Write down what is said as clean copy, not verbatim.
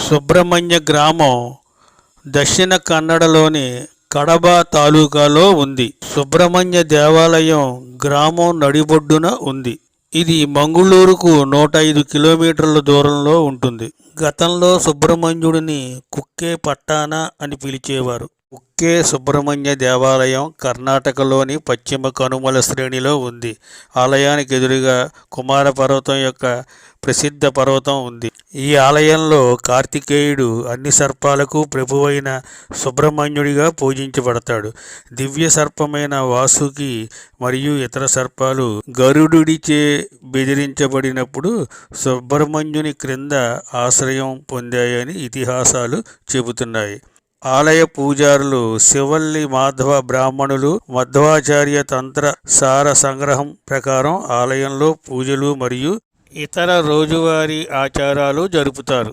సుబ్రహ్మణ్య గ్రామం దక్షిణ కన్నడలోని కడబ తాలూకాలో ఉంది. సుబ్రహ్మణ్య దేవాలయం గ్రామం నడిబొడ్డున ఉంది. ఇది మంగుళూరుకు 105 కిలోమీటర్ల దూరంలో ఉంటుంది. గతంలో సుబ్రహ్మణ్యుడిని కుక్కే పట్టాన అని పిలిచేవారు. కుక్కే సుబ్రహ్మణ్య దేవాలయం కర్ణాటకలోని పశ్చిమ కనుమల శ్రేణిలో ఉంది. ఆలయానికి ఎదురుగా కుమార పర్వతం యొక్క ప్రసిద్ధ పర్వతం ఉంది. ఈ ఆలయంలో కార్తికేయుడు అన్ని సర్పాలకు ప్రభువైన సుబ్రహ్మణ్యుడిగా పూజించబడతాడు. దివ్య సర్పమైన వాసుకి మరియు ఇతర సర్పాలు గరుడుడిచే బెదిరించబడినప్పుడు సుబ్రహ్మణ్యుని క్రింద ఆశ్రయం పొందాయని ఇతిహాసాలు చెబుతున్నాయి. ఆలయ పూజారులు శివల్లి మాధవ బ్రాహ్మణులు మధ్వాచార్య తంత్ర సార సంగ్రహం ప్రకారం ఆలయంలో పూజలు మరియు ఇతర రోజువారీ ఆచారాలు జరుపుతారు.